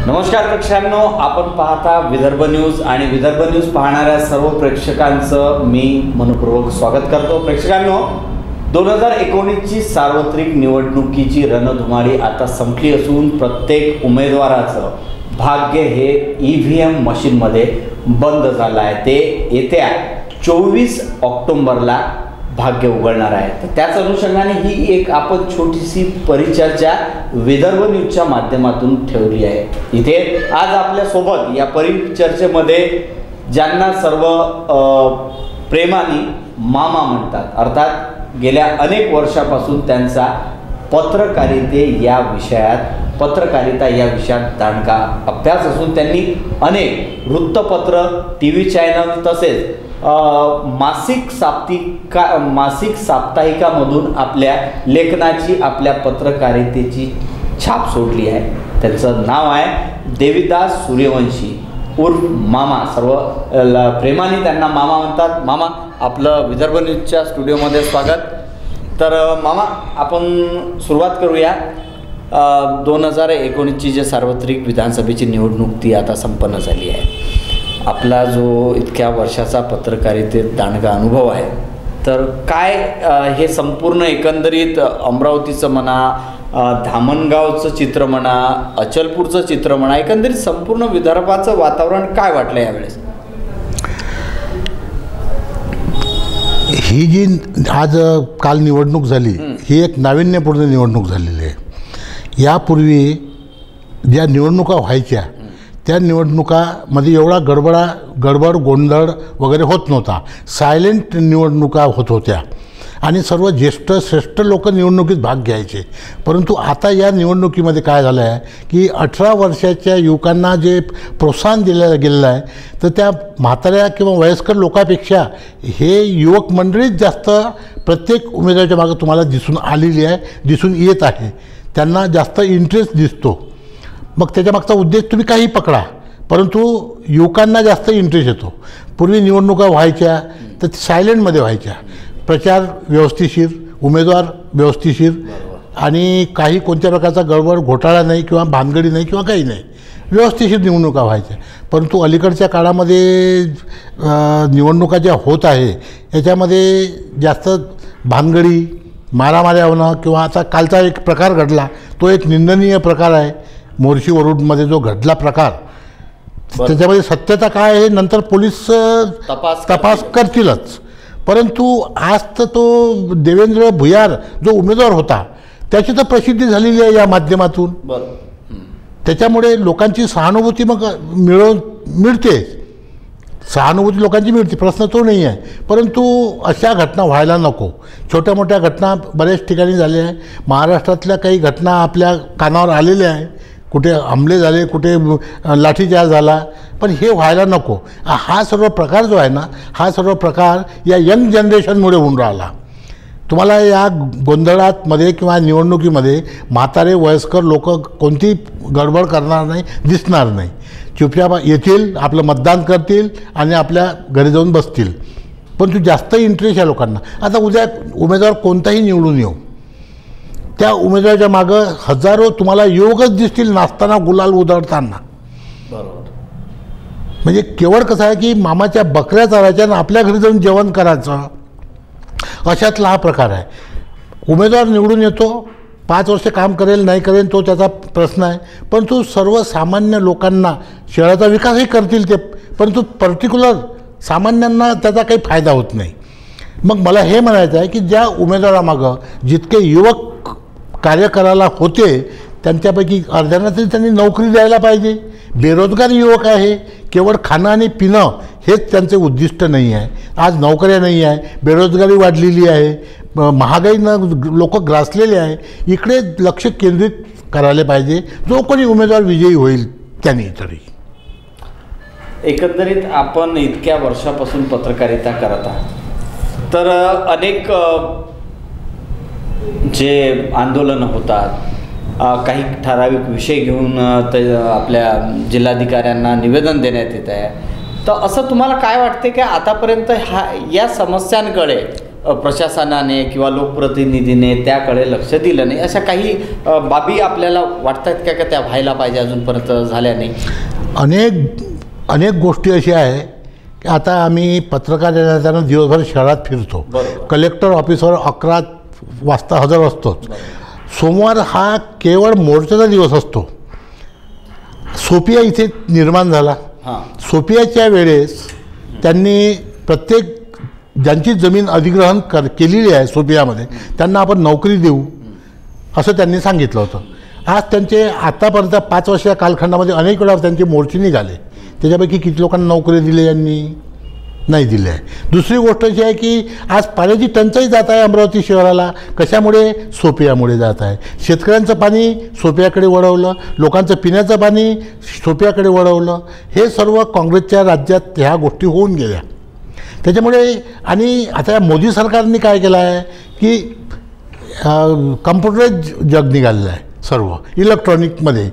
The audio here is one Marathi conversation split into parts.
नमस्कार प्रेक्षकांनो, आपण पाहता विदर्भ न्यूज आणि विदर्भ न्यूज पाहणाऱ्या सर्व प्रेक्षकांचं मी मनपूर्वक स्वागत करतो। प्रेक्षकांनो, 2019ची सार्वत्रिक निवडणुकीची रणधुमाळी आता संपली असून प्रत्येक उमेदवाराचं भाग्य हे EVM मशीनमध्ये बंद झालं आहे। ते येत्या 24 ऑक्टोबरला भाग्य उघडणार आहे। तर त्याच अनुषंगाने ही एक आपण छोटीशी परिचर्चा विदर्भ न्यूजच्या माध्यमातून ठेवली आहे। इथे आज आपल्या सोबत या परिचर्चेमध्ये ज्यांना सर्व प्रेमाने मामा म्हणतात, अर्थात गेल्या अनेक वर्षापासून त्यांचा पत्रकारिता या विषयात दांडगा अभ्यास असून त्यांनी अनेक वृत्तपत्र, TV चॅनल तसेच मासिक साप्ताहिकामधून आपल्या लेखनाची, आपल्या पत्रकारितेची छाप सोडली आहे। त्यांचं नाव आहे देविदास सूर्यवंशी उर्फ मामा। सर्व प्रेमाने त्यांना मामा म्हणतात। मामा, आपलं विदर्भ न्यूजच्या स्टुडिओमध्ये स्वागत। तर मामा, आपण सुरुवात करूया। 2019ची जे सार्वत्रिक विधानसभेची निवडणूक ती आता संपन्न झाली आहे। आपला जो इतक्या वर्षाचा पत्रकारितेत दांडगा अनुभव आहे, तर काय हे संपूर्ण एकंदरीत अमरावतीचं म्हणा, धामणगावचं चित्र म्हणा, अचलपूरचं चित्र म्हणा, एकंदरीत संपूर्ण विदर्भाचं वातावरण काय वाटलं यावेळेस? ही जी आज काल निवडणूक झाली, ही एक नाविन्यपूर्ण निवडणूक झालेली आहे। यापूर्वी ज्या निवडणुका व्हायच्या त्या निवडणुकामध्ये एवढा गडबड गोंधळ वगैरे होत नव्हता। सायलेंट निवडणुका होत होत्या आणि सर्व ज्येष्ठ श्रेष्ठ लोक निवडणुकीत भाग घ्यायचे। परंतु आता या निवडणुकीमध्ये काय झालं आहे की 18 वर्षाच्या युवकांना जे प्रोत्साहन दिलं गेलेलं आहे, तर त्या म्हाताऱ्या किंवा वयस्कर लोकांपेक्षा हे युवक मंडळीच जास्त प्रत्येक उमेदवाराच्या मागे तुम्हाला दिसून येत आहे। त्यांना जास्त इंटरेस्ट दिसतो। मग त्याच्यामागचा उद्देश तुम्ही काही पकडा, परंतु युवकांना जास्त इंटरेस्ट येतो। पूर्वी निवडणुका व्हायच्या तर सायलेंटमध्ये व्हायच्या, प्रचार व्यवस्थिशीर, उमेदवार व्यवस्थिशीर आणि काही कोणत्या प्रकारचा गडबड घोटाळा नाही किंवा भानगडी नाही किंवा काही नाही, व्यवस्थिशीर निवडणुका व्हायच्या। परंतु अलीकडच्या काळामध्ये निवडणुका ज्या होत आहे याच्यामध्ये जास्त भानगडी, मारामाऱ्या होणं किंवा आता कालचा एक प्रकार घडला तो एक निंदनीय प्रकार आहे। मोर्शी वरुडमध्ये जो घडला प्रकार, त्याच्यामध्ये सत्यता काय आहे नंतर पोलीस तपास करतीलच। परंतु आज तर तो देवेंद्र भुयार जो उमेदवार होता त्याची तर प्रसिद्धी झालेली आहे या माध्यमातून। त्याच्यामुळे लोकांची सहानुभूती मग मिळते, सहानुभूती लोकांची मिळते, प्रश्न तो नाही आहे। परंतु अशा घटना व्हायला नको। छोट्या मोठ्या घटना बऱ्याच ठिकाणी झाल्या आहे। महाराष्ट्रातल्या काही घटना आपल्या कानावर आलेल्या आहे, कुठे हमले झाले, कुठे लाठीचार्ज झाला, पण हे व्हायला नको। हा सर्व प्रकार जो आहे ना, हा सर्व प्रकार या यंग जनरेशनमुळे होऊन राहिला। तुम्हाला या गोंधळामध्ये किंवा निवडणुकीमध्ये म्हातारे वयस्कर लोक कोणती गडबड करणार नाही, दिसणार नाही। चुपचाप येतील, आपलं मतदान करतील आणि आपल्या घरी जाऊन बसतील। परंतु जास्त इंटरेस्ट या लोकांना, आता उद्या उमेदवार कोणताही निवडून येऊ, त्या उमेदवाराच्या मागं हजारो तुम्हाला युवकच दिसतील नाचताना, गुलाल उधळताना। बरोबर। म्हणजे केवळ कसं आहे की मामाच्या बकऱ्या चारायच्या आणि आपल्या घरी जाऊन जेवण करायचं, अशातला हा प्रकार आहे। उमेदवार निवडून येतो, 5 वर्ष काम करेल नाही करेल तो त्याचा प्रश्न आहे, परंतु सर्वसामान्य लोकांना शहराचा विकासही करतील ते, परंतु पर्टिक्युलर सामान्यांना त्याचा काही फायदा होत नाही। मग मला हे म्हणायचं आहे की ज्या उमेदवारामागं जितके युवक कार्य करायला होते त्यांच्यापैकी अर्ध्यांना तरी त्यांनी नोकरी द्यायला पाहिजे। बेरोजगार युवक आहे, केवळ खाणं आणि पिणं हेच त्यांचे उद्दिष्ट नाही आहे। आज नोकऱ्या नाही आहे, बेरोजगारी वाढलेली आहे, महागाईनं लोक ग्रासलेले आहे। इकडे लक्ष केंद्रित करायला पाहिजे जो कोणी उमेदवार विजयी होईल त्यांनी। तरी एकंदरीत आपण इतक्या वर्षापासून पत्रकारिता करत आहात, तर अनेक जे आंदोलनं होतात, काही ठराविक विषय घेऊन आपल्या जिल्हाधिकाऱ्यांना निवेदन देण्यात येत आहे, तर असं तुम्हाला काय वाटते की आतापर्यंत या समस्यांकडे प्रशासनाने किंवा लोकप्रतिनिधीने त्याकडे लक्ष दिलं नाही, अशा काही बाबी आपल्याला वाटतात का त्या व्हायला पाहिजे, अजूनपर्यंत झाल्या नाही? अनेक गोष्टी अशा आहे की आता आम्ही पत्रकार येण्यानं दिवसभर शहरात फिरतो. कलेक्टर ऑफिसवर 11 वाजता हजर असतोच. सोमवार हा केवळ मोर्चाचा दिवस असतो. सोपिया इथे निर्माण झाला. सोपियाच्या वेळेस त्यांनी प्रत्येक ज्यांची जमीन अधिग्रहण केलेली आहे सोपियामध्ये त्यांना आपण नोकरी देऊ असं त्यांनी सांगितलं होतं. आज त्यांचे आत्तापर्यंत 5 वर्षाच्या कालखंडामध्ये अनेक वेळा त्यांचे मोर्चे निघाले. त्याच्यापैकी किती लोकांना नोकरी दिली यांनी? नाही दिले आहे. दुसरी गोष्ट अशी आहे की आज पाण्याची टंचाई जात आहे अमरावती शहराला. कशामुळे? सोपियामुळे जात आहे. शेतकऱ्यांचं पाणी सोपियाकडे वळवलं, लोकांचं पिण्याचं पाणी सोपियाकडे वळवलं. हे सर्व काँग्रेसच्या राज्यात ह्या गोष्टी होऊन गेल्या. त्याच्यामुळे आणि आता या मोदी सरकारने काय केलं आहे की कम्प्युटराइज जग निघालेलं आहे. सर्व इलेक्ट्रॉनिकमध्ये.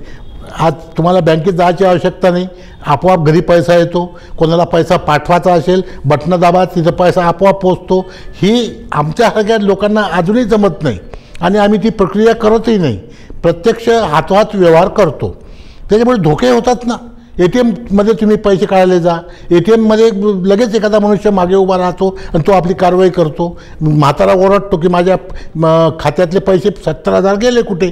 आज तुम्हाला बँकेत जायची आवश्यकता नाही, आपोआप घरी पैसा येतो. कोणाला पैसा पाठवायचा असेल बटणं दाबा, तिथं पैसा आपोआप पोचतो. ही आमच्यासारख्या लोकांना अजूनही जमत नाही आणि आम्ही ती प्रक्रिया करतही नाही. प्रत्यक्ष हातोहात व्यवहार करतो. त्याच्यामुळे धोके होतात ना. ATMमध्ये तुम्ही पैसे काढायला जा, ATMमध्ये लगेच एखादा मनुष्य मागे उभा राहतो आणि तो आपली कारवाई करतो. म्हातारा ओरडतो की माझ्या खात्यातले पैसे 70,000 गेले कुठे.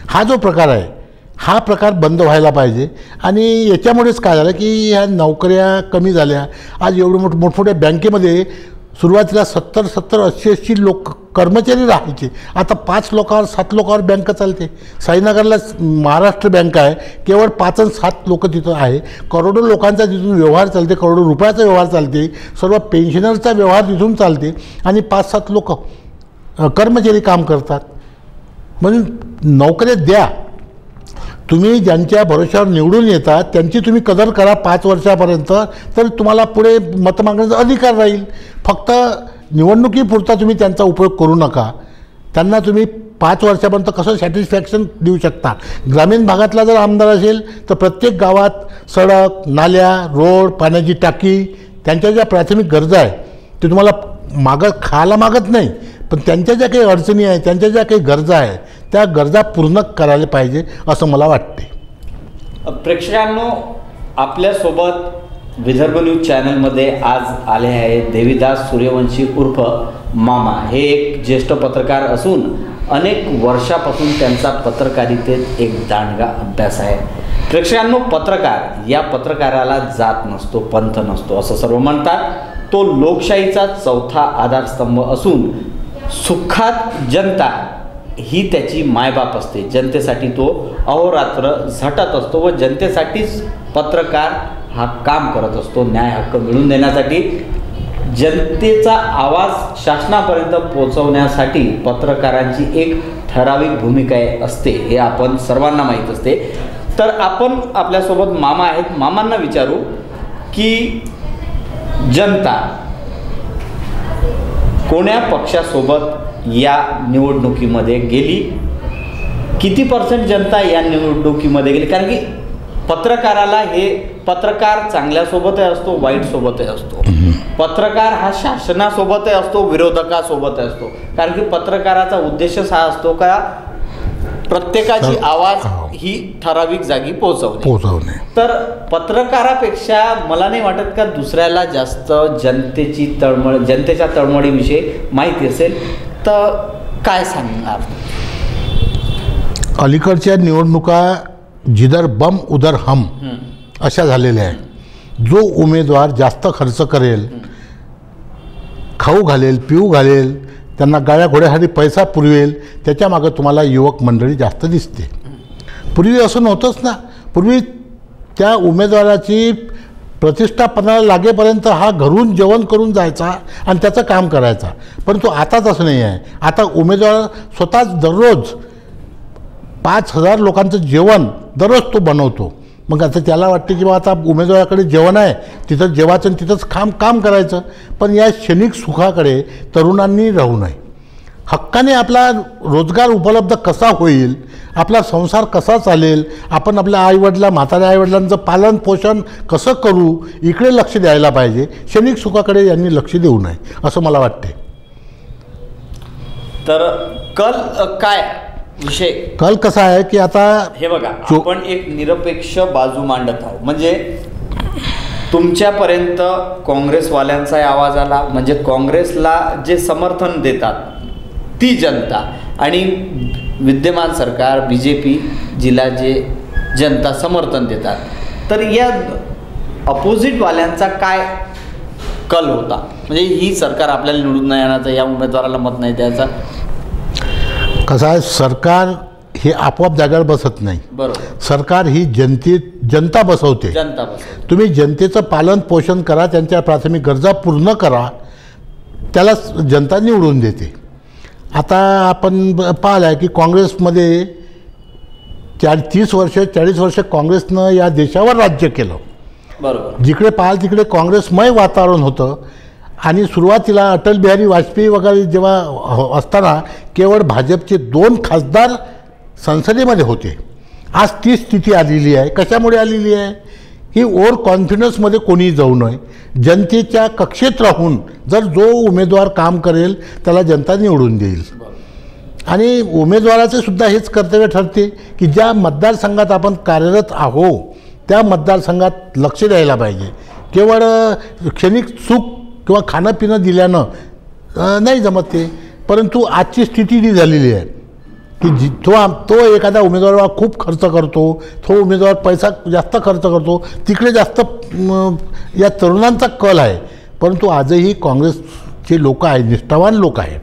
हा जो प्रकार आहे हा प्रकार बंद व्हायला पाहिजे. आणि याच्यामुळेच काय झालं की ह्या नोकऱ्या कमी झाल्या. आज एवढं मोठमोठ्या बँकेमध्ये सुरुवातीला 70-80 लोक कर्मचारी राहायचे. आता 5 लोकांवर 7 लोकांवर बँक चालते. साईनगरला महाराष्ट्र बँक आहे, केवळ 5 आणि 7 लोक तिथं आहे. करोडो लोकांचा तिथून व्यवहार चालते, करोडो रुपयाचा व्यवहार चालते, सर्व पेन्शनरचा व्यवहार तिथून चालते आणि 5-7 लोक कर्मचारी काम करतात. म्हणून नोकऱ्या द्या. तुम्ही ज्यांच्या भरोश्यावर निवडून येतात त्यांची तुम्ही कदर करा 5 वर्षापर्यंत, तर तुम्हाला पुढे मत मागण्याचा अधिकार राहील. फक्त निवडणुकीपुरता तुम्ही त्यांचा उपयोग करू नका. त्यांना तुम्ही 5 वर्षापर्यंत कसं सॅटिस्फॅक्शन देऊ शकता. ग्रामीण भागातला जर आमदार असेल तर प्रत्येक गावात सडक, नाल्या, रोड, पाण्याची टाकी, त्यांच्या ज्या प्राथमिक गरजा आहे ते तुम्हाला खायला मागत नाही, पण त्यांच्या ज्या काही अडचणी आहेत, त्यांच्या ज्या काही गरजा आहेत त्या गरजा पूर्ण करायला पाहिजे असं मला वाटते. प्रेक्षकांनो, आपल्यासोबत विदर्भ न्यूज चॅनलमध्ये आज आले आहे देवीदास सूर्यवंशी उर्फ मामा. हे एक ज्येष्ठ पत्रकार असून अनेक वर्षापासून त्यांचा पत्रकारितेत एक दांडगा अभ्यास आहे. प्रेक्षकांनो, पत्रकार या पत्रकाराला जात नसतो, पंथ नसतो असं सर्व म्हणतात. तो लोकशाहीचा 4था आधारस्तंभ असून सुखात जनता ही त्याची मायबाप असते. जनतेसाठी तो अहोरात्र झटत असतो व जनतेसाठीच पत्रकार हा काम करत असतो. न्याय हक्क मिळवून देण्यासाठी, जनतेचा आवाज शासनापर्यंत पोहोचवण्यासाठी पत्रकारांची एक ठराविक भूमिका असते, हे आपण सर्वांना माहीत असते. तर आपण आपल्यासोबत मामा आहेत. मामांना विचारू की जनता कोण्या पक्षासोबत या निवडणुकीमध्ये गेली, किती % जनता या निवडणुकीमध्ये गेली? कारण की पत्रकाराला हे पत्रकार चांगल्यासोबतही असतो, वाईटसोबतही असतो. पत्रकार हा शासनासोबतही असतो, विरोधकासोबतही असतो. कारण की पत्रकाराचा उद्देशच हा असतो का प्रत्येकाची आवाज ही ठराविक जागी पोहोचवणे. तर पत्रकारापेक्षा मला नाही वाटत का दुसऱ्याला जास्त जनतेच्या तळमळीविषयी माहिती असेल, तर काय सांगणार? अलीकडच्या निवडणुका जिधर बम उधर हम अशा झालेल्या आहेत. जो उमेदवार जास्त खर्च करेल, खाऊ घालेल, पिऊ घालेल, त्यांना गाड्या घोड्यासाठी पैसा पुरवेल, त्याच्यामागं तुम्हाला युवक मंडळी जास्त दिसते. पूर्वी असं नव्हतंच ना. पूर्वी त्या उमेदवाराची प्रतिष्ठा पणाला लागेपर्यंत हा घरून जेवण करून जायचा आणि त्याचं काम करायचा. परंतु आता तसं नाही आहे. आता उमेदवार स्वतःच दररोज 5,000 लोकांचं जेवण दररोज तो बनवतो. मग आता त्याला वाटते की बा आता उमेदवाराकडे जेवण आहे, तिथं जेवायचं आणि तिथंच काम करायचं. पण या क्षणिक सुखाकडे तरुणांनी राहू नये. हक्काने आपला रोजगार उपलब्ध कसा होईल, आपला संसार कसा चालेल, आपण आपल्या आईवडिला म्हाताऱ्या आईवडिलांचं पालन पोषण कसं करू, इकडे लक्ष द्यायला पाहिजे. क्षणिक सुखाकडे यांनी लक्ष देऊ नये असं मला वाटते. तर कल काय विषय? कल कसा आहे की आता हे बघा, आपण एक निरपेक्ष बाजू मांडत आहोत. म्हणजे तुमच्यापर्यंत काँग्रेसवाल्यांचाही आवाज आला, म्हणजे काँग्रेसला जे समर्थन देतात ती जनता आणि विद्यमान सरकार BJP जिला जे जनता समर्थन देतात, तर या अपोजिटवाल्यांचा काय कल होता? म्हणजे ही सरकार आपल्याला निवडून नाही आणायचं, या उमेदवाराला मत नाही द्यायचा. कसं आहे, सरकार हे आपोआप जागेवर बसत नाही. बरोबर. सरकार ही जनता बसवते. जनता बसवते. तुम्ही जनतेचं पालन पोषण करा, त्यांच्या प्राथमिक गरजा पूर्ण करा, त्याला जनता निवडून देते. आता आपण पाहिलं आहे की काँग्रेसमध्ये 30 वर्ष 40 वर्ष काँग्रेसनं या देशावर राज्य केलं. बरोबर. जिकडे पाहाल तिकडे काँग्रेसमय वातावरण होतं. आणि सुरुवातीला अटल बिहारी वाजपेयी वगैरे जेव्हा असताना केवळ भाजपचे 2 खासदार संसदेमध्ये होते. आज ती स्थिती आलेली आहे. कशामुळे आलेली आहे की ओव्हर कॉन्फिडन्समध्ये कोणी जाऊ नये. जनतेच्या कक्षेत राहून जर जो उमेदवार काम करेल त्याला जनता निवडून देईल. आणि उमेदवाराचे सुद्धा हेच कर्तव्य ठरते की ज्या मतदारसंघात आपण कार्यरत आहो त्या मतदारसंघात लक्ष द्यायला पाहिजे. केवळ क्षणिक सुख किंवा खाणं पिणं दिल्यानं नाही जमत ते. परंतु आजची स्थिती ती झालेली आहे की तो एखादा उमेदवार खूप खर्च करतो, तो उमेदवार पैसा जास्त खर्च करतो, तिकडे जास्त या तरुणांचा कल आहे. परंतु आजही काँग्रेसचे लोक आहेत, निष्ठावान लोक आहेत,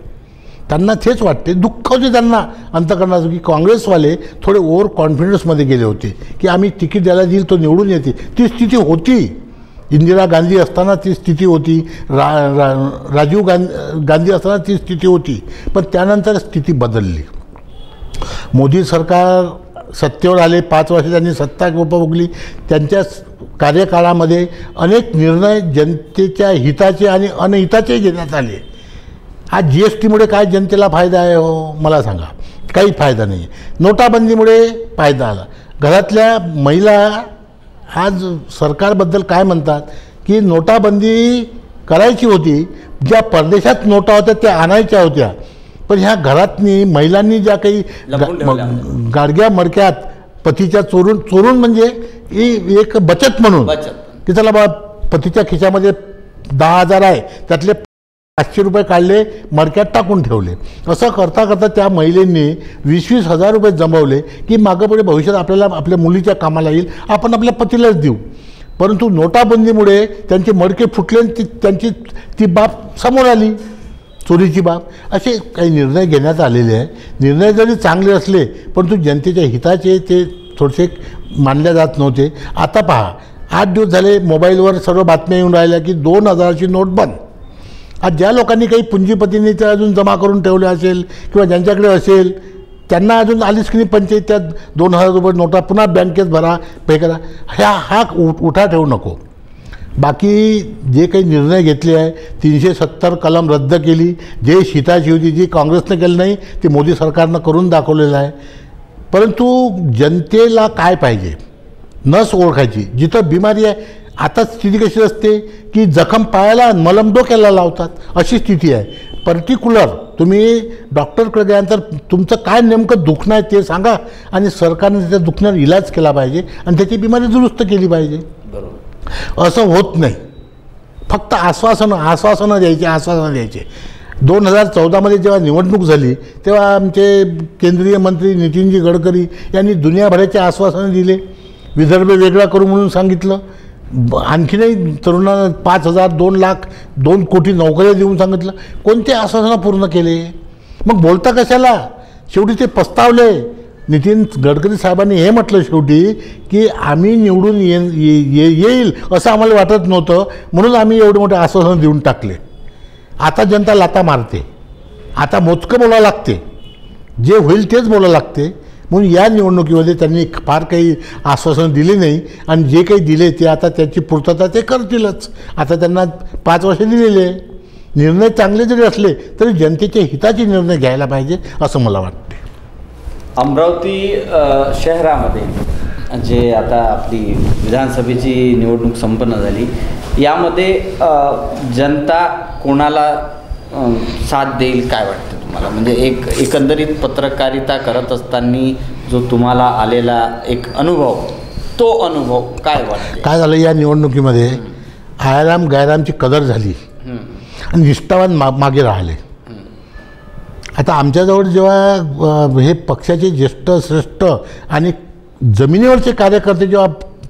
त्यांना तेच वाटते. दुःख होते त्यांना अंतकरणाचं की काँग्रेसवाले थोडे ओव्हर कॉन्फिडन्समध्ये गेले होते की आम्ही तिकीट द्यायला देईल तो निवडून येते. ती स्थिती होती. इंदिरा गांधी असताना ती स्थिती होती, राजीव गांधी असताना ती स्थिती होती. पण त्यानंतर स्थिती बदलली. मोदी सरकार सत्तेवर आले, 5 वर्ष त्यांनी सत्ता उपभोगली. त्यांच्या कार्यकाळामध्ये अनेक निर्णय जनतेच्या हिताचे आणि अनहिताचे घेण्यात आले. आज GSTमुळे काय जनतेला फायदा आहे हो मला सांगा? काही फायदा नाही. नोटाबंदीमुळे फायदा आला. घरातल्या महिला आज सरकारबद्दल काय म्हणतात की नोटाबंदी करायची होती, ज्या परदेशात नोटा होत्या त्या आणायच्या होत्या, पण ह्या घरातनी महिलांनी ज्या काही गाडग्या मडक्यात पतीच्या चोरून म्हणजे ही एक बचत म्हणून की चला बा पतीच्या खिशामध्ये 10,000 आहे, त्यातले 500 रुपये काढले, मडक्यात टाकून ठेवले. असं करता करता त्या महिलेंनी 20-20 हजार रुपये जमवले की मागं पुढे भविष्यात आपल्याला आपल्या मुलीच्या कामाला येईल, आपण आपल्या पतीलाच देऊ. परंतु नोटाबंदीमुळे त्यांचे मडके फुटले, त्यांची ती बाब समोर आली, चोरीची बाब. असे काही निर्णय घेण्यात आलेले आहे. निर्णय जरी चांगले असले परंतु जनतेच्या हिताचे ते थोडेसे मानले जात नव्हते. आता पहा, 8 दिवस झाले मोबाईलवर सर्व बातम्या येऊन राहिल्या की 2,000ची नोट बंद. आज ज्या लोकांनी काही पुंजीपतींनी ते अजून जमा करून ठेवले असेल किंवा ज्यांच्याकडे असेल त्यांना अजून आलीच की नाही पंचायत, त्या 2,000 रुपये नोटा पुन्हा बँकेत भरा, पे करा. हा उठा ठेवू नको. बाकी जे काही निर्णय घेतले आहे, 370 कलम रद्द केली, जे हिताची होती जी काँग्रेसनं केलं नाही ते मोदी सरकारनं करून दाखवलेलं आहे. परंतु जनतेला काय पाहिजे? नस ओळखायची. जिथं बिमारी आहे, आता स्थिती कशी असते की जखम पायाला मलम डोक्याला लावतात, अशी स्थिती आहे. पर्टिक्युलर तुम्ही डॉक्टरकडे गेल्यानंतर तुमचं काय नेमकं दुखणं आहे ते सांगा आणि सरकारने त्या दुखण्यावर इलाज केला पाहिजे आणि त्याची बिमारी दुरुस्त केली पाहिजे. बरोबर. असं होत नाही. फक्त आश्वासनं द्यायचे. 2014मध्ये जेव्हा निवडणूक झाली तेव्हा आमचे केंद्रीय मंत्री नितीनजी गडकरी यांनी दुनियाभराचे आश्वासनं दिले. विदर्भ वेगळा करू म्हणून सांगितलं. आणखीनही तरुणांना 5,000, 2 लाख, 2 कोटी नोकऱ्या देऊन सांगितलं. कोणते आश्वासनं पूर्ण केले? मग बोलता कशाला? शेवटी ते पस्तावले. नितीन गडकरी साहेबांनी हे म्हटलं शेवटी की आम्ही निवडून येईल असं आम्हाला वाटत नव्हतं, म्हणून आम्ही एवढे मोठे आश्वासनं देऊन टाकले. आता जनता लाता मारते. आता मोजकं बोलावं लागते, जे होईल तेच बोलावं लागते. म्हणून या निवडणुकीमध्ये त्यांनी फार काही आश्वासन दिले नाही आणि जे काही दिले ते आता त्याची पूर्तता ते करतीलच. आता त्यांना 5 वर्ष दिलेले. निर्णय चांगले जरी असले तरी जनतेच्या हिताचे निर्णय घ्यायला पाहिजे असं मला वाटते. अमरावती शहरामध्ये जे आता आपली विधानसभेची निवडणूक संपन्न झाली, यामध्ये जनता कोणाला साथ देईल काय वाटतं? तुम्हाला, म्हणजे एक एकंदरीत पत्रकारिता करत असताना जो तुम्हाला आलेला एक अनुभव, तो अनुभव काय वाटतो? काय झालं या निवडणुकीमध्ये, आयाराम गायरामची कदर झाली आणि निष्ठावान मागे राहिले. आता आमच्याजवळ जेव्हा हे पक्षाचे ज्येष्ठ श्रेष्ठ आणि जमिनीवरचे कार्यकर्ते जेव्हा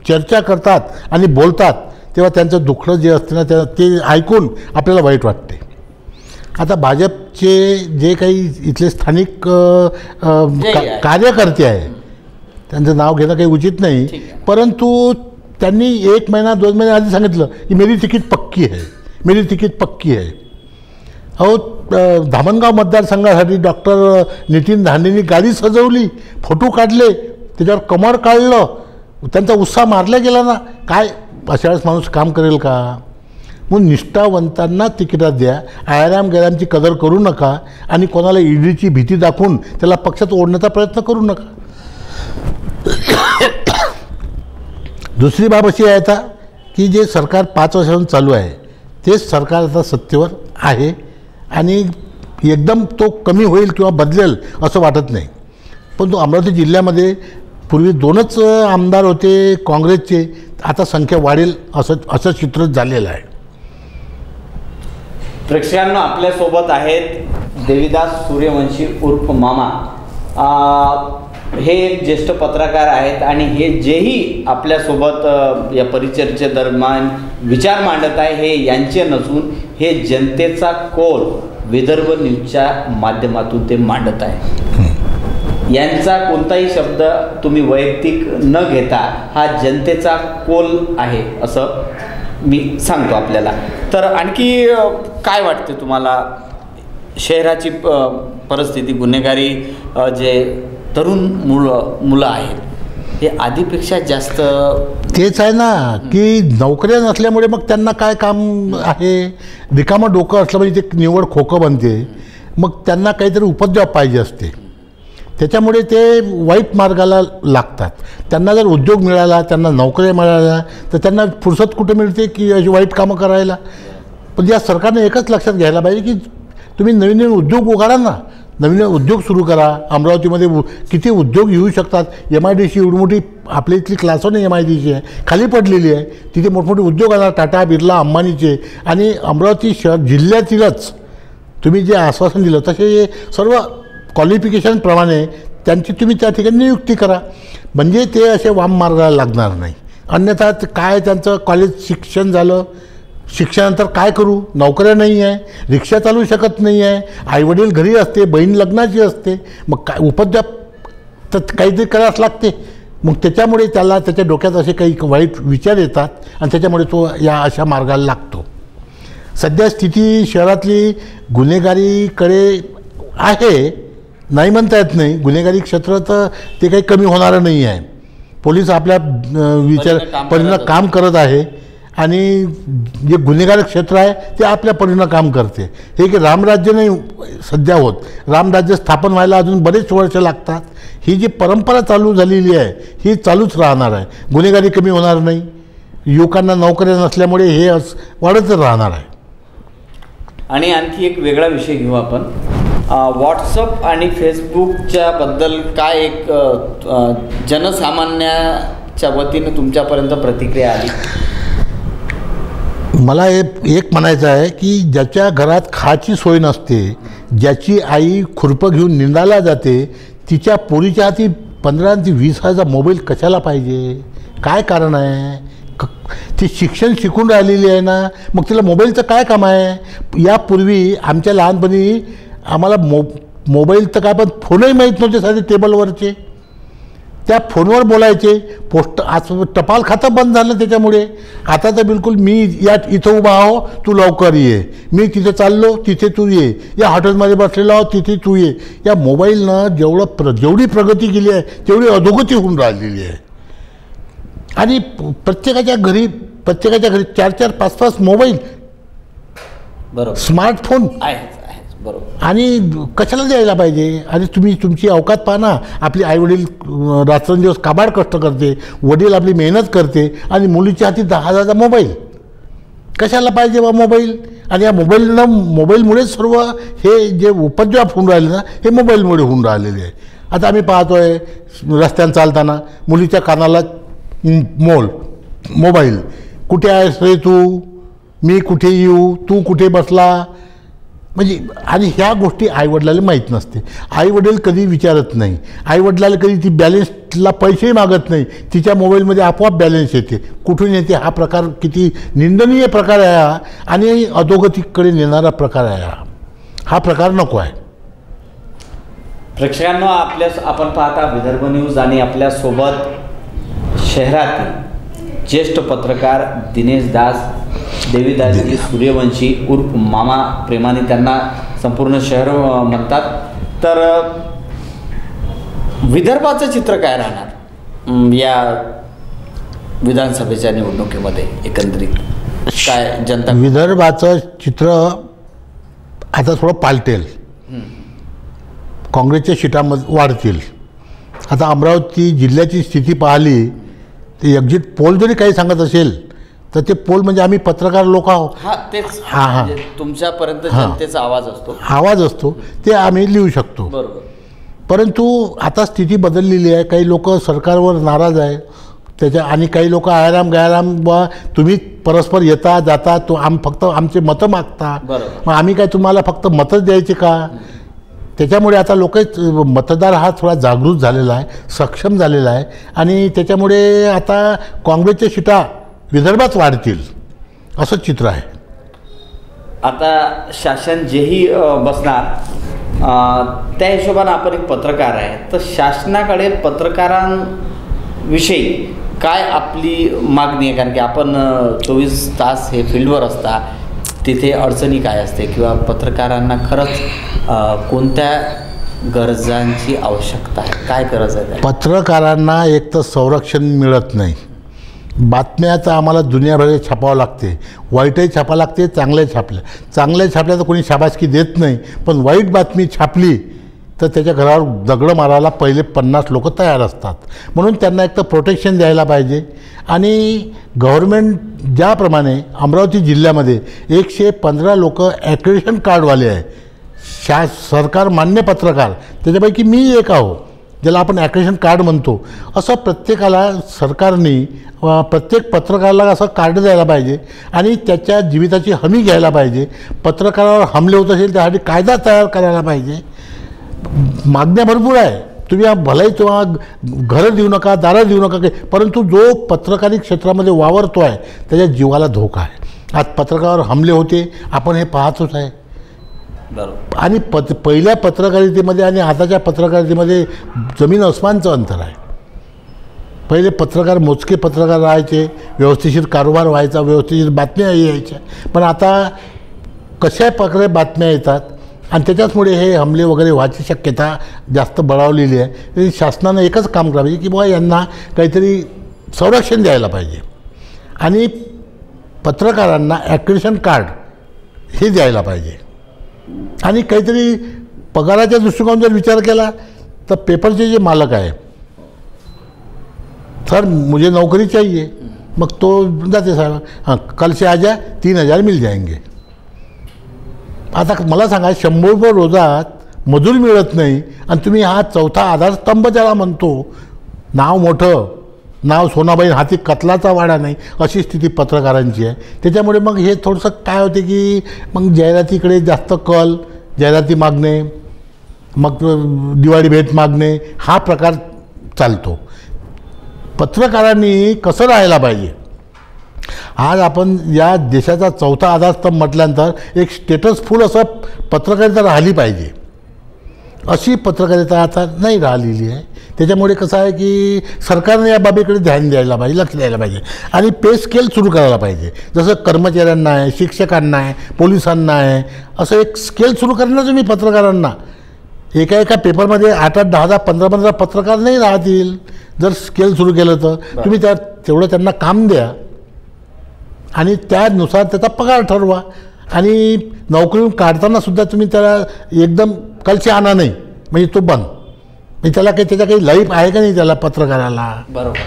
चर्चा करतात आणि बोलतात, तेव्हा त्यांचं दुःख जे असते ना ते ऐकून आपल्याला वाईट वाटते. आता भाजपचे जे काही इथले स्थानिक कार्यकर्ते आहे, त्यांचं नाव घेणं काही उचित नाही, परंतु त्यांनी 1 महिना 2 महिने आधी सांगितलं की मेरी तिकीट पक्की आहे, मेरी तिकीट पक्की आहे. अहो, धामणगाव मतदारसंघासाठी डॉक्टर नितीन धांडेंनी गाडी सजवली, फोटो काढले, त्याच्यावर कमर काढलं, त्यांचा उत्साह मारला गेला ना. काय अशा वेळेस माणूस काम करेल का? म्हणून निष्ठावंतांना तिकिटात द्या, आयाराम गैरामची कदर करू नका आणि कोणाला ईडीची भीती दाखवून त्याला पक्षात ओढण्याचा प्रयत्न करू नका. दुसरी बाब अशी आहे आता की जे सरकार 5 वर्षांपासून चालू आहे तेच सरकार आता सत्तेवर आहे आणि एकदम तो कमी होईल किंवा बदलेल असं वाटत नाही. पण तो अमरावती जिल्ह्यामध्ये पूर्वी 2च आमदार होते काँग्रेसचे, आता संख्या वाढेल असं चित्र झालेलं आहे. प्रेक्षकांना आपल्यासोबत आहेत देवीदास सूर्यवंशी उर्फ मामा. हे एक ज्येष्ठ पत्रकार आहेत आणि हे जेही आपल्यासोबत या परिचर्चे दरम्यान विचार मांडत आहे हे यांचे नसून हे जनतेचा कौल विदर्भ न्यूजच्या माध्यमातून ते मांडत आहे. यांचा कोणताही शब्द तुम्ही वैयक्तिक न घेता हा जनतेचा कौल आहे असं मी सांगतो आपल्याला. तर आणखी काय वाटते तुम्हाला, शहराची परिस्थिती, गुन्हेगारी, जे तरुण मुलं आहेत हे आधीपेक्षा जास्त तेच आहे ना की नोकऱ्या नसल्यामुळे मग त्यांना काय काम आहे, रिकामं डोकं असलं म्हणजे ते निवड खोकं बनते, मग त्यांना काहीतरी उपद्रव पाहिजे असते, त्याच्यामुळे ते वाईट मार्गाला लागतात. त्यांना जर उद्योग मिळाला, त्यांना नोकऱ्या मिळाल्या तर त्यांना फुरसत कुठे मिळते की अशी वाईट कामं करायला. पण या सरकारने एकच लक्षात घ्यायला पाहिजे की तुम्ही नवीन नवीन उद्योग उघडा ना, नवीन उद्योग सुरू करा. अमरावतीमध्ये किती उद्योग येऊ शकतात. MIDC एवढी मोठी आपल्या इथली क्लास 1 MIDC आहे, खाली पडलेली आहे, तिथे मोठमोठे उद्योग आला, टाटा बिर्ला अंबानीचे. आणि अमरावती शहर जिल्ह्यातीलच तुम्ही जे आश्वासन दिलं तसे सर्व क्वालिफिकेशनप्रमाणे त्यांची तुम्ही त्या ठिकाणी नियुक्ती करा, म्हणजे ते असे वाम मार्गाला लागणार नाही. अन्यथा काय त्यांचं कॉलेज शिक्षण झालं, शिक्षणानंतर काय करू, नोकऱ्या नाही आहे, रिक्षा चालू शकत नाही आहे, आईवडील घरी असते, बहीण लग्नाची असते, मग काय उपद्रव तर काहीतरी करावंच लागते. मग त्याच्यामुळे त्याला त्याच्या डोक्यात असे काही वाईट विचार येतात आणि त्याच्यामुळे तो या अशा मार्गाला लागतो. सध्या स्थिती शहरातली गुन्हेगारीकडे आहे, नाही म्हणता येत नाही. गुन्हेगारी क्षेत्र तर ते काही कमी होणारं नाही आहे. पोलीस आपल्या परीनं काम करत आहे आणि जे गुन्हेगारी क्षेत्र आहे ते आपल्या परीनं काम करते. हे की रामराज्य नाही सध्या होत, रामराज्य स्थापन व्हायला अजून बरेच वर्ष लागतात. ही जी परंपरा चालू झालेली आहे ही चालूच राहणार आहे. गुन्हेगारी कमी होणार नाही, युवकांना नोकऱ्या नसल्यामुळे हे वाढतच राहणार आहे. आणि आणखी एक वेगळा विषय घेऊ आपण, व्हॉट्सअप आणि फेसबुकच्या बद्दल काय एक जनसामान्याच्या वतीने तुमच्यापर्यंत प्रतिक्रिया आली? मला एक म्हणायचं आहे की ज्याच्या घरात खायची सोय नसते, ज्याची आई खुरपं घेऊन निंदायला जाते, तिच्या पोरीच्या हाती 15 ते 20 हजार मोबाईल कशाला पाहिजे? काय कारण आहे? ती शिक्षण शिकून राहिलेली आहे ना, मग तिला मोबाईलचं काय काम आहे? यापूर्वी आमच्या लहानपणी आम्हाला मोबाईल तर काय, पण फोनही माहीत नव्हते साधे टेबलवरचे. त्या फोनवर बोलायचे. आज टपाल खातं बंद झालं त्याच्यामुळे. आता तर बिलकुल मी इथं उभा आहो, तू लवकर ये, मी तिथे चाललो तिथे तू ये, या हॉटेलमध्ये बसलेलो आहो तिथे तू ये. या मोबाईलनं जेवढी प्रगती केली आहे तेवढी अधोगती होऊन राहिलेली आहे. आणि प्रत्येकाच्या घरी 4-4, 5-5 मोबाईल, बरोबर, स्मार्टफोन आहे. बरोबर. आणि कशाला द्यायला पाहिजे? आणि तुम्ही तुमची अवकात पाहा ना. आपली आईवडील रात्रंदिवस काबाड कष्ट करते, वडील आपली मेहनत करते आणि मुलीच्या हाती 10,000चा मोबाईल. कशाला पाहिजे बा मोबाईल? आणि या मोबाईलमुळेच सर्व हे जे उपद्व्याप होऊन राहिले ना, हे मोबाईलमुळे होऊन राहिलेले आहे. आता आम्ही पाहतो आहे रस्त्यानं चालताना मुलीच्या कानाला मोबाईल, कुठे आहेस रे तू, मी कुठे येऊ, तू कुठे बसला, म्हणजे. आणि ह्या गोष्टी आईवडिलाला माहीत नसते. आईवडील कधी विचारत नाही, आईवडिलाला कधी ती बॅलेन्सला पैसेही मागत नाही. तिच्या मोबाईलमध्ये आपोआप बॅलेन्स येते. कुठून येते? हा प्रकार किती निंदनीय प्रकार आहे हा, आणि अधोगतीकडे नेणारा प्रकार आहे हा प्रकार नको आहे. प्रेक्षकांनो, आपण पाहता विदर्भ न्यूज आणि आपल्यासोबत शहरातील ज्येष्ठ पत्रकार दिनेश दास, देवीदासजी सूर्यवंशी उर्फ मामा, प्रेमाने त्यांना संपूर्ण शहर म्हणतात. तर विदर्भाचं चित्र काय राहणार या विधानसभेच्या निवडणुकीमध्ये? एकंदरीत काय जनता? विदर्भाचं चित्र आता थोडं पालटेल. काँग्रेसच्या सीटामध्ये वाढतील. आता अमरावती जिल्ह्याची स्थिती पाहिली, ते एक्झिट पोल जरी काही सांगत असेल तर ते पोल म्हणजे आम्ही पत्रकार लोक आहोत. हां, तुमच्यापर्यंत जनतेचा आवाज असतो ते आम्ही लिहू शकतो. बरोबर. परंतु आता स्थिती बदललेली आहे. काही लोक सरकारवर नाराज आहे आणि काही लोक आयाराम गयाराम बा तुम्ही परस्पर येता जाता, तो फक्त आमचे मतं मागता, मग आम्ही काय तुम्हाला फक्त मतच द्यायचे का? त्याच्यामुळे आता मतदार हा थोडा जागृत झालेला आहे, सक्षम झालेला आहे, आणि त्याच्यामुळे आता काँग्रेसच्या सीटा विदर्भात वाढतील असं चित्र आहे. आता शासन जेही बसणार त्या हिशोबाने आपण एक पत्रकार आहे, तर शासनाकडे पत्रकारांविषयी काय आपली मागणी आहे? कारण की आपण 24 तास हे फील्डवर असता, तिथे अडचणी काय असते, किंवा पत्रकारांना खरंच कोणत्या गरजांची आवश्यकता आहे, काय गरज आहे? पत्रकारांना एक तर संरक्षण मिळत नाही. बातम्या तर आम्हाला दुनियाभर छापावं लागते, वाईटही छापावं लागते, चांगल्या छापल्या तर कोणी शाबासकी देत नाही, पण वाईट बातमी छापली तर त्याच्या घरावर दगडं मारायला पहिले 50 लोक तयार असतात. म्हणून त्यांना एक तर प्रोटेक्शन द्यायला पाहिजे. आणि गव्हर्मेंट ज्याप्रमाणे अमरावती जिल्ह्यामध्ये 115 लोक ॲक्रेडिशन कार्डवाले आहे, सरकार मान्य पत्रकार, त्याच्यापैकी मी एक आहो, ज्याला आपण ॲक्रेडिशन कार्ड म्हणतो. असं प्रत्येकाला सरकारने प्रत्येक पत्रकाराला असं कार्ड द्यायला पाहिजे आणि त्याच्या जीविताची हमी घ्यायला पाहिजे. पत्रकारावर हमले होत असेल त्यासाठी कायदा तयार करायला पाहिजे. मागण्या भरपूर आहे. तुम्ही भलाही तेव्हा घरं देऊ नका, दारं देऊ नका, परंतु जो पत्रकारी क्षेत्रामध्ये वावरतो आहे त्याच्या जीवाला धोका आहे. आज पत्रकारावर हमले होते, आपण हे पाहतोच आहे. आणि पहिल्या पत्रकारितेमध्ये आणि आताच्या पत्रकारितेमध्ये जमीन अस्मानचं अंतर आहे. पहिले पत्रकार मोजके पत्रकार राहायचे, व्यवस्थिशीर कारोबार व्हायचा, व्यवस्थिशीर बातम्या यायच्या, पण आता कशा प्रकारे बातम्या येतात आणि त्याच्याचमुळे हे हमले वगैरे व्हायची शक्यता जास्त बळावलेली आहे. तरी शासनानं एकच काम करावं की बुवा यांना काहीतरी संरक्षण द्यायला पाहिजे आणि पत्रकारांना ॲक्रेडिशन कार्ड हे द्यायला पाहिजे. आणि काहीतरी पगाराच्या दृष्टिकोनातून जर विचार केला तर पेपरचे जे मालक आहे, सर मुझे नौकरी चाहिए, मग तो जाते साहेब, हां कल से आजा 3000 मिल जाएंगे. आता मला सांगा 100 रुपये रोजात मजूर मिळत नाही आणि तुम्ही हा चौथा आधारस्तंभ ज्याला म्हणतो, नाव मोठं, नाव सोनाबाई हाती कतलाचा वाडा नाही, अशी स्थिती पत्रकारांची आहे. त्याच्यामुळे मग हे थोडंसं काय होते की मग जाहिरातीकडे जास्त कल, जाहिराती मागणे, मग दिवाळी भेट मागणे, हा प्रकार चालतो. पत्रकारांनी कसं राहायला पाहिजे? आज आपण या देशाचा चौथा आधारस्तंभ म्हटल्यानंतर एक स्टेटसफुल असं पत्रकारिता राहिली पाहिजे. अशी पत्रकारिता आता नाही राहिलेली आहे. त्याच्यामुळे कसं आहे की सरकारने या बाबीकडे ध्यान द्यायला पाहिजे, लक्ष द्यायला पाहिजे आणि पे स्केल सुरू करायला पाहिजे. जसं कर्मचाऱ्यांना आहे, शिक्षकांना आहे, पोलिसांना आहे, असं एक स्केल सुरू करणं तुम्ही पत्रकारांना. एका पेपरमध्ये 8-8, 10-10, 15-15 पत्रकार नाही राहतील. जर स्केल सुरू केलं तर तुम्ही तेवढं त्यांना काम द्या आणि त्यानुसार त्याचा पगार ठरवा. आणि नोकरीतून काढताना सुद्धा तुम्ही त्याला एकदम कलचे आणा नाही, म्हणजे तो बंद, म्हणजे त्याला त्याचा काही लाईफ आहे का नाही त्याला पत्रकाराला. बरोबर,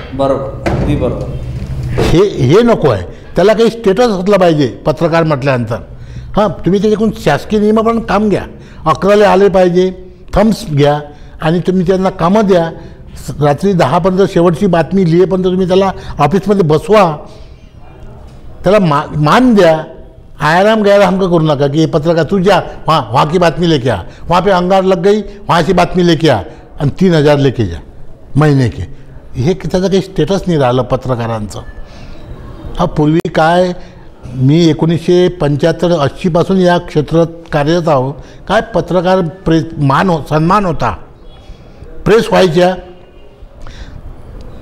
अगदी बरोबर. हे नको आहे. त्याला काही स्टेटस असलं पाहिजे पत्रकार म्हटल्यानंतर. हां, तुम्ही त्याच्याकडून शासकीय नियमाप्रमाणे काम घ्या, 11ला आले पाहिजे, थम्स घ्या आणि तुम्ही त्यांना कामं द्या. रात्री 10पर्यंत शेवटची बातमी लिहेपर्यंत तुम्ही त्याला ऑफिसमध्ये बसवा, त्याला मान द्या. आराम गैर हमको करू नका की पत्रकार तू जा वहाँ की बातमी लेके आ, वहाँ पे अंगार लग गई, वहाँ से बातमी लेके आ आणि 3,000 लेके जा महिने के. हे त्याचं काही स्टेटस नाही राहिलं पत्रकारांचं. हा पूर्वी काय, मी 1975-80पासून या क्षेत्रात कार्यरत आहो. काय पत्रकार प्रेस सन्मान होता, प्रेस व्हायच्या,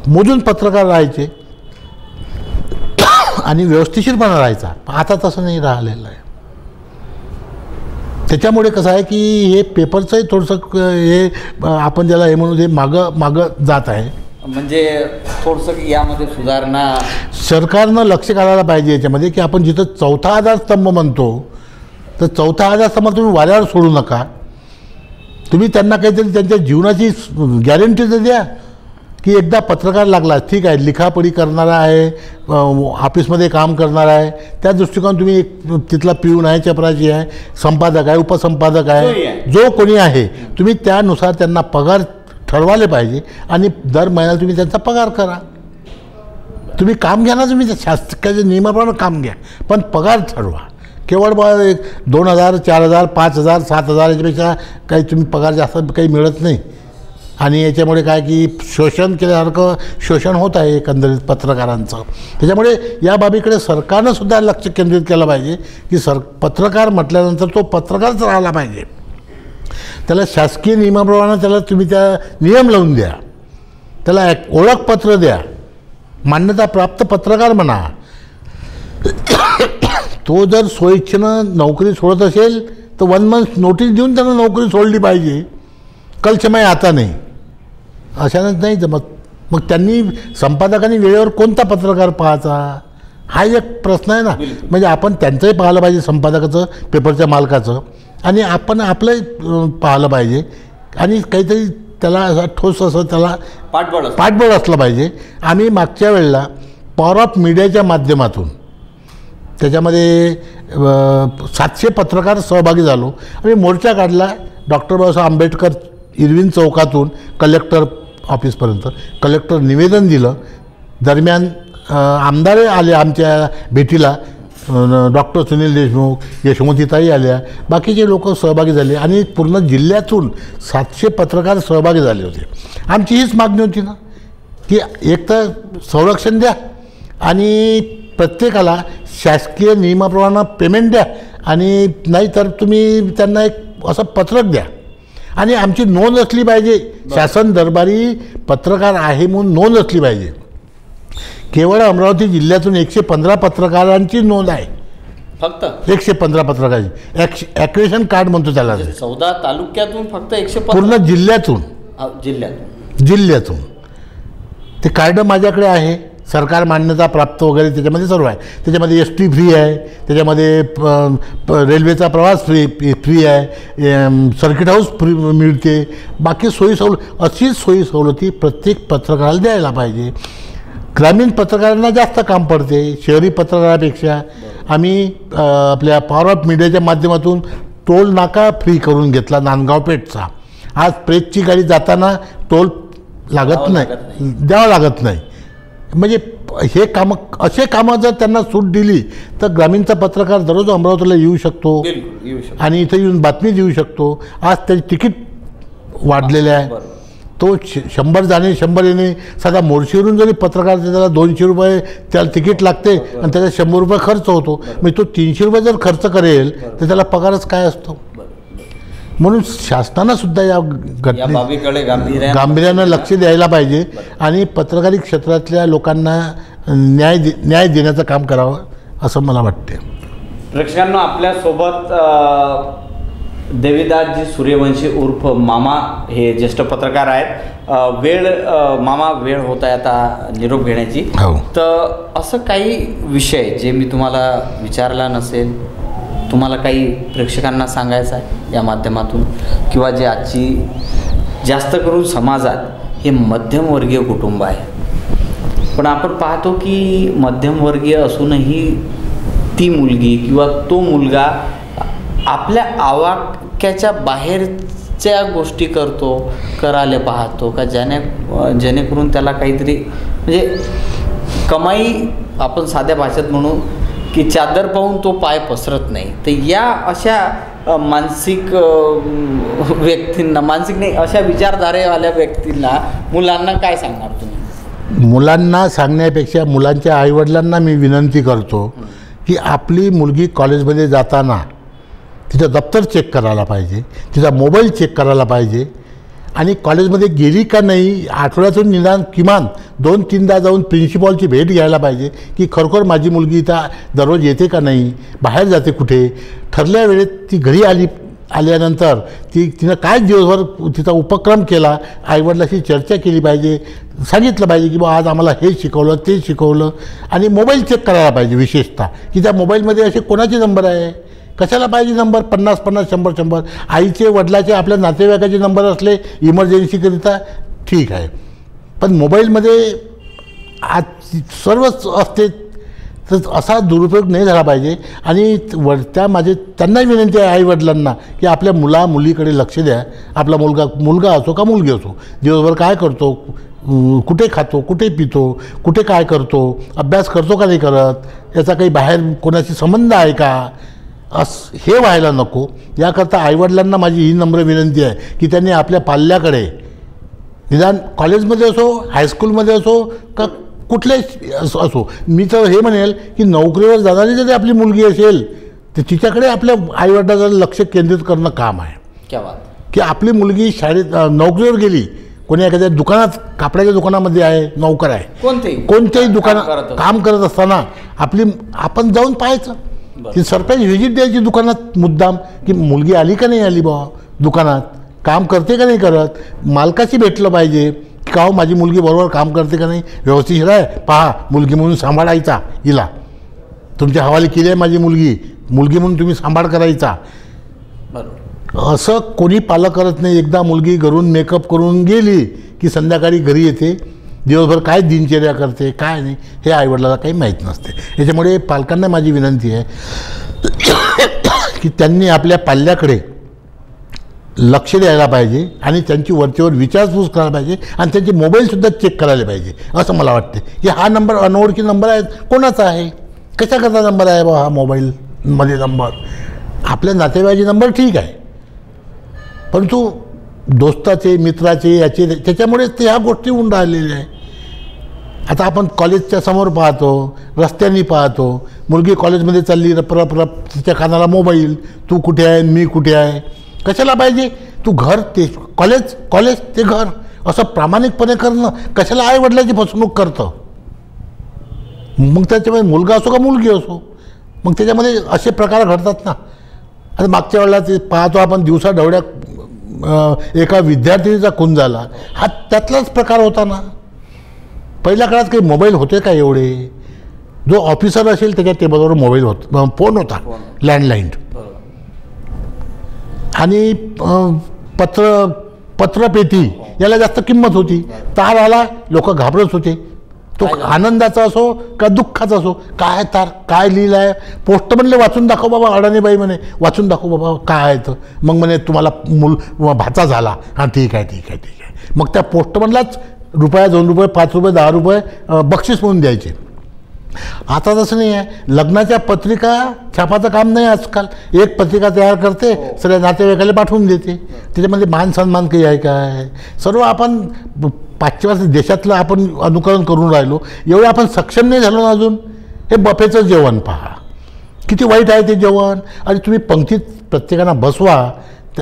मोजून पत्रकार राहायचे आणि व्यवस्थितपणा राहायचा. आता तसं नाही राहिलेलं आहे. त्याच्यामुळे कसं आहे की हे पेपरचंही थोडंसं हे आपण ज्याला हे म्हणून हे मागं जात आहे. म्हणजे थोडंसं यामध्ये सुधारणा सरकारनं लक्ष घालायला पाहिजे याच्यामध्ये की आपण जिथं 4था आधारस्तंभ म्हणतो तर 4था आधारस्तंभ तुम्ही वाऱ्यावर सोडू नका. तुम्ही त्यांना काहीतरी त्यांच्या जीवनाची गॅरंटी तर द्या की एकदा पत्रकार लागला, ठीक आहे, लिखापडी करणारा आहे, ऑफिसमध्ये काम करणारा आहे, त्या दृष्टिकोन तुम्ही एक तिथला पिऊन आहे, चपराशी आहे, संपादक आहे, उपसंपादक आहे, जो कोणी आहे, तुम्ही त्यानुसार त्यांना पगार ठरवायला पाहिजे आणि दर महिन्याला तुम्ही त्यांचा पगार करा. तुम्ही काम घ्या ना, तुम्ही शासकीय नियमाप्रमाणे काम घ्या, पण पगार ठरवा. केवळ 2,000, 4,000, 5,000, 7,000 याच्यापेक्षा काही तुम्ही पगार जास्त काही मिळत नाही. आणि याच्यामुळे काय की शोषण केल्यासारखं शोषण होत आहे एकंदरीत पत्रकारांचं. त्याच्यामुळे या बाबीकडे सरकारनं सुद्धा लक्ष केंद्रित केलं पाहिजे की पत्रकार म्हटल्यानंतर तो पत्रकारच राहिला पाहिजे. त्याला शासकीय नियमाप्रमाणे त्याला तुम्ही त्या नियम लावून द्या, त्याला ओळखपत्र द्या, मान्यताप्राप्त पत्रकार म्हणा. तो जर स्वइच्छेनं नोकरी सोडत असेल तर 1 मंथ नोटीस देऊन त्यानं नोकरी सोडली पाहिजे. कलछमाय आता नाही, अशानंच नाही जमत. मग त्यांनी संपादकांनी वेळेवर कोणता पत्रकार पाहायचा हा एक प्रश्न आहे ना. म्हणजे आपण त्यांचंही पाहिलं पाहिजे, संपादकाचं, पेपरच्या मालकाचं, आणि आपण आपलंही पाहिलं पाहिजे. आणि काहीतरी त्याला असं ठोस असं त्याला पाठबळ असलं पाहिजे. आम्ही मागच्या वेळेला पॉवर ऑफ मीडियाच्या माध्यमातून त्याच्यामध्ये 700 पत्रकार सहभागी झालो. आम्ही मोर्चा काढला डॉक्टर बाबासाहेब आंबेडकर इरविन चौकातून कलेक्टर ऑफिसपर्यंत. कलेक्टर निवेदन दिलं. दरम्यान आमदार आले आमच्या भेटीला, डॉक्टर सुनील देशमुख, यशोमतीताई आल्या, बाकीचे लोक सहभागी झाले आणि पूर्ण जिल्ह्यातून 700 पत्रकार सहभागी झाले होते. आमची हीच मागणी होती ना की एक तर संरक्षण द्या आणि प्रत्येकाला शासकीय नियमाप्रमाणे पेमेंट द्या, आणि नाहीतर तुम्ही त्यांना एक असं पत्रक द्या आणि आमची नोंद असली पाहिजे. शासन दरबारी पत्रकार आहे म्हणून नोंद असली पाहिजे. केवळ अमरावती जिल्ह्यातून 115 पत्रकारांची नोंद आहे, फक्त 115 पत्रकारांची. ॲक्रेशन कार्ड म्हणतो त्याला. 14 तालुक्यातून फक्त 115 पूर्ण जिल्ह्यातून ते कार्ड माझ्याकडे आहे. सरकार मान्यता प्राप्त वगैरे त्याच्यामध्ये सर्व आहे. त्याच्यामध्ये ST फ्री आहे, त्याच्यामध्ये रेल्वेचा प्रवास फ्री आहे, सर्किट हाऊस फ्री मिळते, बाकी सोयी सवलत, अशीच सोयी सवलती प्रत्येक पत्रकाराला द्यायला पाहिजे. ग्रामीण पत्रकारांना जास्त काम पडते शहरी पत्रकारापेक्षा. आम्ही आपल्या पॉवर ऑफ मीडियाच्या माध्यमातून टोल नाका फ्री करून घेतला नांदगाव पेठचा. आज प्रेसची गाडी जाताना टोल लागत नाही, द्यावं लागत नाही. म्हणजे हे कामं, असे कामं जर त्यांना सूट दिली तर ग्रामीणचा पत्रकार दररोज अमरावतीला येऊ शकतो आणि इथं येऊन बातमी देऊ शकतो. आज त्याची तिकीट वाढलेले आहे. तो 100 जाणे 100 येणे. साधा मोर्शीवरून जरी पत्रकार त्याला 200 रुपये त्याला तिकीट लागते आणि त्याचा 100 रुपये खर्च होतो. म्हणजे तो 300 रुपये जर खर्च करेल तर त्याला पगारच काय असतो. म्हणून शासनानं सुद्धा या बाबीकडे गांभीर्यानं लक्ष द्यायला पाहिजे आणि पत्रकारी क्षेत्रातल्या लोकांना न्याय देण्याचं काम करावं असं मला वाटते. प्रेक्षकांनो, आपल्यासोबत देवीदासजी सूर्यवंशी उर्फ मामा हे ज्येष्ठ पत्रकार आहेत. मामा वेळ होत आहे आता निरोप घेण्याची. तर असं काही विषय जे मी तुम्हाला विचारला नसेल, तुम्हाला काही प्रेक्षकांना सांगायचं आहे या माध्यमातून, किंवा जे आजची जास्त करून समाजात हे मध्यमवर्गीय कुटुंब आहे पण आपण पाहतो की मध्यमवर्गीय असूनही ती मुलगी किंवा तो मुलगा आपल्या आवाक्याच्या बाहेरच्या गोष्टी करायला पाहतो का जेणेकरून त्याला काहीतरी म्हणजे कमाई, आपण साध्या भाषेत म्हणू की चादर पाहून तो पाय पसरत नाही. तर या अशा मानसिक व्यक्तींना, मानसिक नाही अशा विचारधारेवाल्या व्यक्तींना, मुलांना काय सांगणार तुम्ही? मुलांना सांगण्यापेक्षा मुलांच्या आईवडिलांना मी विनंती करतो की आपली मुलगी कॉलेजमध्ये जाताना तिचं दप्तर चेक करायला पाहिजे, तिचा मोबाईल चेक करायला पाहिजे आणि कॉलेजमध्ये गेली का नाही आठवड्यातून निदान किमान 2-3दा जाऊन प्रिन्सिपॉलची भेट घ्यायला पाहिजे की खरोखर माझी मुलगी इथं दररोज येते का नाही, बाहेर जाते कुठे, ठरल्या वेळेत ती घरी आल्यानंतर तिनं काय दिवसभर तिचा उपक्रम केला, आईवडिलांशी चर्चा केली पाहिजे, सांगितलं पाहिजे की बा आज आम्हाला हे शिकवलं ते शिकवलं. आणि मोबाईल चेक करायला पाहिजे विशेषतः की त्या मोबाईलमध्ये असे कोणाचे नंबर आहे, कशाला पाहिजे नंबर, 50-50 100-100 आईचे वडिलाचे आपल्या नातेवाईकाचे नंबर असले इमर्जन्सीकरिता ठीक आहे, पण मोबाईलमध्ये आज सर्वच असते. तर असा दुरुपयोग नाही झाला पाहिजे. आणि त्यांनाही विनंती आहे आईवडिलांना की आपल्या मुलीकडे लक्ष द्या. आपला मुलगा असो का मुलगी असो दिवसभर काय करतो, कुठे खातो, कुठे पितो, कुठे काय करतो, अभ्यास करतो का नाही करत, याचा काही बाहेर कोणाशी संबंध आहे का, हे व्हायला नको. याकरता आईवडिलांना माझी ही नम्र विनंती आहे की त्यांनी आपल्या पाल्याकडे निदान कॉलेजमध्ये असो, हायस्कूलमध्ये असो का कुठल्याही असो, मी तर हे म्हणेल की नोकरीवर जाणारी जरी आपली मुलगी असेल तर तिच्याकडे आपल्या आईवडिलांचं लक्ष केंद्रित करणं काम आहे. क्या बात. की आपली मुलगी शाळेत नोकरीवर गेली, कोणी एखाद्या दुकानात, कापडाच्या दुकानामध्ये आहे, नोकर आहे, कोणत्याही दुकानात काम करत असताना आपण जाऊन पाहायचं, ती सरप्राईज व्हिजिट द्यायची दुकानात मुद्दाम की मुलगी आली का नाही आली बा, दुकानात काम करते का नाही करत, मालकाशी भेटलं पाहिजे का हो माझी मुलगी बरोबर काम करते का नाही, व्यवस्थित आहे पहा, मुलगी म्हणून सांभाळायचा, हिला तुमच्या हवाली केली आहे माझी मुलगी म्हणून तुम्ही सांभाळ करायचा. बरोबर. असं कोणी पालक करत नाही. एकदा मुलगी घरून मेकअप करून गेली की संध्याकाळी घरी येते, दिवसभर काय दिनचर्या करते काय नाही हे आईवडिलाला काही माहीत नसते. याच्यामुळे पालकांना माझी विनंती आहे की त्यांनी आपल्या पाल्याकडे लक्ष द्यायला पाहिजे आणि त्यांची वरचेवर विचारपूस करायला पाहिजे आणि त्यांचे मोबाईलसुद्धा चेक करायला पाहिजे. असं मला वाटते की हा नंबर अनोळखी नंबर आहे, कोणाचा आहे, कशाकरता नंबर आहे बा हा मोबाईलमध्ये नंबर, आपल्या नातेवाईकाचे नंबर ठीक आहे, परंतु दोस्ताचे मित्राचे याचे त्याच्यामुळेच ते ह्या गोष्टी होऊन राहिलेल्या आहे. आता आपण कॉलेजच्या समोर पाहतो, रस्त्याने पाहतो, मुलगी कॉलेजमध्ये चालली, रप तिच्या कानाला मोबाईल, तू कुठे आहे मी कुठे आहे, कशाला पाहिजे, तू घर ते कॉलेज ते घर, असं प्रामाणिकपणे करणं कशाला आईवडिलांची फसवणूक करतं. मग त्याच्यामध्ये मुलगा असो का मुलगी असो, मग त्याच्यामध्ये असे प्रकार घडतात ना. आता मागच्या वेळेला ते पाहतो आपण दिवसा ढवळ्या एका विद्यार्थिनीचा खून झाला, हा त्यातलाच प्रकार होता ना. पहिल्या काळात काही मोबाईल होते का एवढे, जो ऑफिसर असेल त्याच्या टेबलवर मोबाईल होता, फोन होता, लँडलाईन, आणि पत्रपेटी याला जास्त किंमत होती. तार आला लोक घाबरत होते, तो आनंदाचा असो का दुःखाचा असो, काय तार काय लिहिलं आहे, पोस्टमनले वाचून दाखव बाबा, अडाणीबाई म्हणे वाचून दाखव बाबा काय आहे तर, मग म्हणे तुम्हाला भाचा झाला, हां ठीक आहे. मग त्या पोस्टमनलाच ₹1, ₹2, ₹5, ₹10 बक्षीस म्हणून द्यायचे. आता तसं नाही आहे. लग्नाच्या पत्रिका छापाचं काम नाही आजकाल, एक पत्रिका तयार करते, सगळ्या नातेवाईकाला पाठवून देते, त्याच्यामध्ये मान सन्मान काही आहे काय, सर्व आपण पाश्चिमात्य देशातलं आपण अनुकरण करून राहिलो. एवढं आपण सक्षम नाही झालो ना अजून. हे बफेचं जेवण पहा किती वाईट आहे ते जेवण. आणि तुम्ही पंक्तीत प्रत्येकांना बसवा,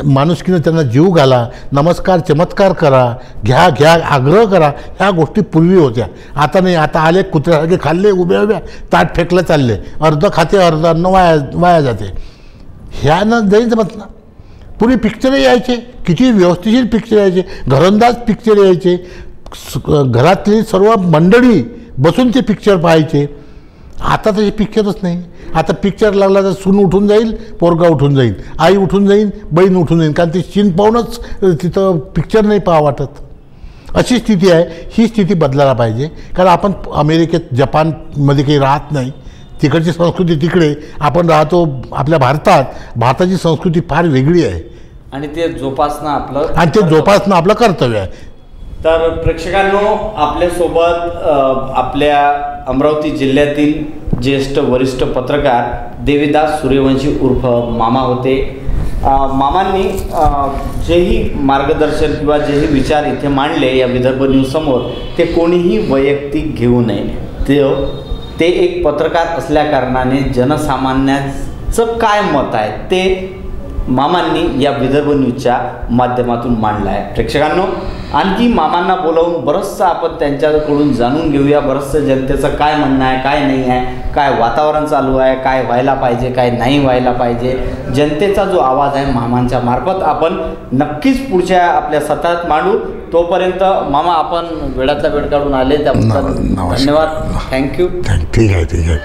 माणुसकीनं त्यांना जीव घाला, नमस्कार चमत्कार करा, घ्या आग्रह करा. ह्या गोष्टी पूर्वी होत्या, आता नाही. आता आले कुत्र्यासारखे खाल्ले उभ्या ताट फेकलं चालले, अर्ध खाते अर्ध अन्न वाया जाते. ह्यानं जाईल जमत ना. पूर्वी पिक्चर यायचे, किती व्यवस्थिशीर पिक्चर यायचे, घरंदाज पिक्चर यायचे, घरातली सर्व मंडळी बसून ते पिक्चर पाहायचे. आता तसे पिक्चरच नाही. आता पिक्चर लागला तर सून उठून जाईल, पोरगा उठून जाईल, आई उठून जाईल, बहीण उठून जाईल, कारण ते सीन पाहूनच तिथं पिक्चर नाही पाहा वाटत. अशी स्थिती आहे. ही स्थिती बदलायला पाहिजे, कारण आपण अमेरिकेत जपानमध्ये काही राहत नाही. तिकडची संस्कृती तिकडे, आपण राहतो आपल्या भारताची संस्कृती फार वेगळी आहे आणि ते जोपासणं आपलं आपलं कर्तव्य आहे. तर प्रेक्षकांनो, आपल्यासोबत आपल्या अमरावती जिल्ह्यातील ज्येष्ठ वरिष्ठ पत्रकार देवीदास सूर्यवंशी उर्फ मामा होते. मामांनी जेही मार्गदर्शन किंवा जेही विचार इथे मांडले या विदर्भ न्यूजसमोर, ते कोणीही वैयक्तिक घेऊ नये. ते एक पत्रकार असल्याकारणाने जनसामान्याचं काय मत आहे ते मामांनी या विदर्भ न्यूजच्या माध्यमातून मांडलं आहे. प्रेक्षकांनो, आणखी मामांना बोलावून बरंचसं आपण त्यांच्याकडून जाणून घेऊया. बरंचसं जनतेचं काय म्हणणं आहे, काय नाही आहे, काय वातावरण चालू आहे, काय व्हायला पाहिजे, काय नाही व्हायला पाहिजे. जनतेचा जो आवाज आहे मामांच्या मार्फत आपण नक्कीच पुढच्या आपल्या सत्रात मांडू. तोपर्यंत मामा, आपण वेळातला वेळ काढून आले त्याबद्दल धन्यवाद. थँक्यू. ठीक आहे.